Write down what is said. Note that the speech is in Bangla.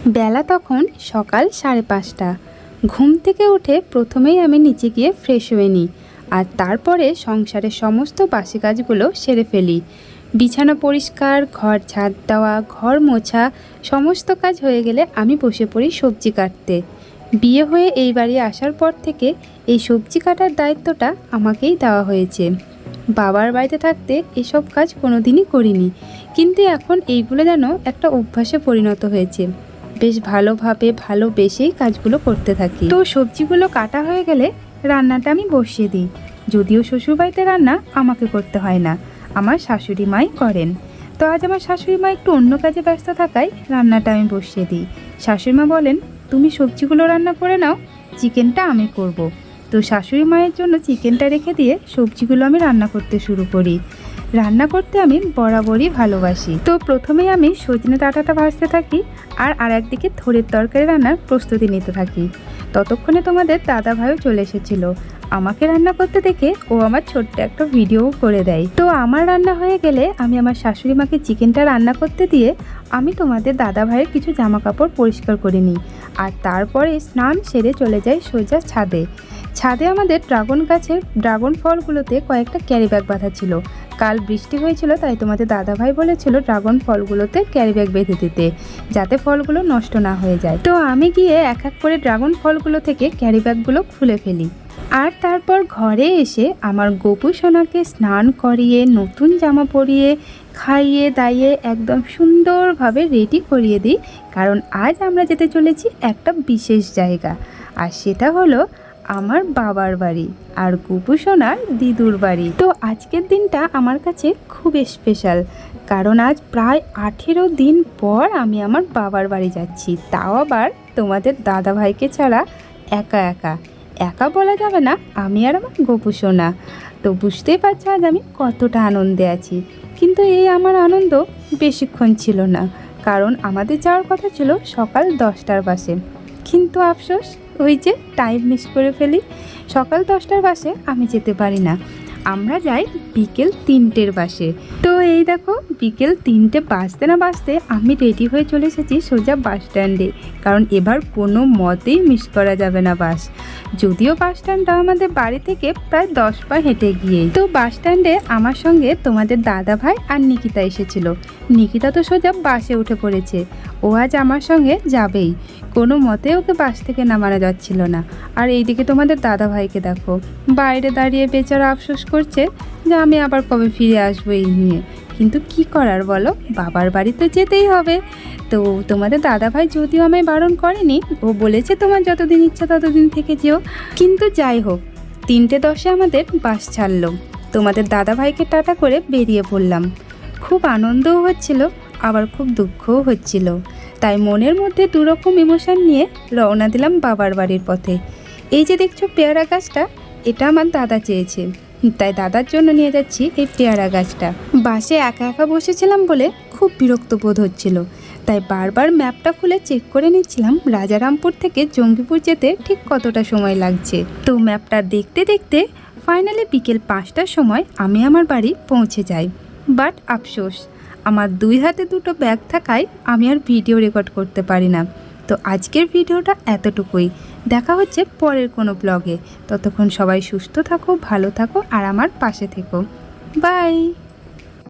বেলা তখন সকাল 5:30। ঘুম থেকে উঠে প্রথমেই আমি নিচে গিয়ে ফ্রেশ হয়ে নিই, আর তারপরে সংসারের সমস্ত বাসি কাজগুলো সেরে ফেলি। বিছানা পরিষ্কার, ঘর ঝাড় দেওয়া, ঘর মোছা সমস্ত কাজ হয়ে গেলে আমি বসে পড়ি সবজি কাটতে। বিয়ে হয়ে এই বাড়ি আসার পর থেকে এই সবজি কাটার দায়িত্বটা আমাকেই দেওয়া হয়েছে। বাবার বাড়িতে থাকতে এসব কাজ কোনোদিনই করিনি, কিন্তু এখন এইগুলো যেন একটা অভ্যাসে পরিণত হয়েছে। বেশ ভালোভাবে ভালোবেসেই কাজগুলো করতে থাকি। তো সবজিগুলো কাটা হয়ে গেলে রান্নাটা আমি বসিয়ে দিই। যদিও শ্বশুরবাড়িতে রান্না আমাকে করতে হয় না, আমার শাশুড়ি মাই করেন। তো আজ আমার শাশুড়ি মা একটু অন্য কাজে ব্যস্ত থাকায় রান্নাটা আমি বসিয়ে দিই। শাশুড়ি মা বলেন, তুমি সবজিগুলো রান্না করে নাও, চিকেনটা আমি করব। তো শাশুড়ি মায়ের জন্য চিকেনটা রেখে দিয়ে সবজিগুলো আমি রান্না করতে শুরু করি। রান্না করতে আমি বরাবরই ভালোবাসি। তো প্রথমেই আমি সজনে ডাঁটাটা ভাজতে থাকি, আর একদিকে থোড়ের তরকারি রান্নার প্রস্তুতি নিতে থাকি। ততক্ষণে তোমাদের দাদা ভাইও চলে এসেছিল। আমাকে রান্না করতে দেখে ও আমার ছোট্ট একটা ভিডিও করে দেয়। তো আমার রান্না হয়ে গেলে আমি আমার শাশুড়ি মাকে চিকেনটা রান্না করতে দিয়ে আমি তোমাদের দাদা ভাইয়ের কিছু জামা কাপড় পরিষ্কার করে নিই, আর তারপরে স্নান সেরে চলে যাই সোজা ছাদে। ছাদে আমাদের ড্রাগন গাছের ড্রাগন ফলগুলোতে কয়েকটা ক্যারি ব্যাগ বাঁধা ছিল। কাল বৃষ্টি হয়েছিল, তাই তোমাদের দাদাভাই বলেছিল ড্রাগন ফলগুলোতে ক্যারি ব্যাগ বেঁধে দিতে, যাতে ফলগুলো নষ্ট না হয়ে যায়। তো আমি গিয়ে এক এক করে ড্রাগন ফলগুলো থেকে ক্যারি ব্যাগগুলো খুলে ফেলি, আর তারপর ঘরে এসে আমার গপু সোনাকে স্নান করিয়ে নতুন জামা পরিয়ে খাইয়ে দাইয়ে একদম সুন্দরভাবে রেডি করিয়ে দিই। কারণ আজ আমরা যেতে চলেছি একটা বিশেষ জায়গা, আর সেটা হলো আমার বাবার বাড়ি আর গপু সোনার দিদুর বাড়ি। তো আজকের দিনটা আমার কাছে খুব স্পেশাল, কারণ আজ প্রায় 18 দিন পর আমি আমার বাবার বাড়ি যাচ্ছি, তাও আবার তোমাদের দাদা ভাইকে ছাড়া একা একা। একা বলা যাবে না, আমি আর আমার গপু সোনা। তো বুঝতেই পারছো আজ আমি কতটা আনন্দে আছি। কিন্তু এই আমার আনন্দ বেশিক্ষণ ছিল না, কারণ আমাদের যাওয়ার কথা ছিল সকাল 10টার বাসে। কিন্তু আফসোস, ওই যে টাইম মিস করে ফেলি। সকাল 10টার বাসে আমি যেতে পারি না, আমরা যাই বিকেল 3টের বাসে। তো এই দেখো, বিকেল 3টে বাজতে না বাজতে আমি রেডি হয়ে চলে এসেছি সোজা বাস স্ট্যান্ডে, কারণ এবার কোনো মতেই মিস করা যাবে না বাস। যদিও বাস স্ট্যান্ডটা আমাদের বাড়ি থেকে প্রায় 10 পা হেঁটে গিয়ে। তো বাস স্ট্যান্ডে আমার সঙ্গে তোমাদের দাদা ভাই আর নিকিতা এসেছিল। নিকিতা তো সোজা বাসে উঠে পড়েছে, ও আজ আমার সঙ্গে যাবেই। কোনো মতে ওকে বাস থেকে নামানো যাচ্ছিল না। আর এইদিকে তোমাদের দাদা ভাইকে দেখো, বাইরে দাঁড়িয়ে বেচারা আফসোস করছে যে আমি আবার কবে ফিরে আসবো এই নিয়ে। কিন্তু কি করার বলো, বাবার বাড়ি তো যেতেই হবে। তো তোমাদের দাদা ভাই যদিও আমায় বারণ করেনি, ও বলেছে তোমার যতদিন ইচ্ছা ততদিন থেকে যেও। কিন্তু যাই হোক, 3:10 আমাদের বাস ছাড়লো। তোমাদের দাদা ভাইকে টাটা করে বেরিয়ে পড়লাম। খুব আনন্দও হচ্ছিল, আবার খুব দুঃখও হচ্ছিল। তাই মনের মধ্যে দুরকম ইমোশন নিয়ে রওনা দিলাম বাবার বাড়ির পথে। এই যে দেখছো পেয়ারা গাছটা, এটা আমার দাদা চেয়েছে, তাই দাদার জন্য নিয়ে যাচ্ছি এই পেয়ারা গাছটা। বাসে একা একা বসেছিলাম বলে খুব বিরক্ত বোধ হচ্ছিল, তাই বারবার ম্যাপটা খুলে চেক করে নিচ্ছিলাম রাজারামপুর থেকে জঙ্গিপুর যেতে ঠিক কতটা সময় লাগছে। তো ম্যাপটা দেখতে দেখতে ফাইনালি বিকেল 5টার সময় আমি আমার বাড়ি পৌঁছে যাই। বাট আফসোস, আমার 2 হাতে 2টো ব্যাগ থাকায় আমি আর ভিডিও রেকর্ড করতে পারি না। তো আজকের ভিডিওটা এতটুকুই। দেখা হচ্ছে পরের কোনো ব্লগে। ততক্ষণ সবাই সুস্থ থাকো, ভালো থাকো, আর আমার পাশে থেকো। বাই।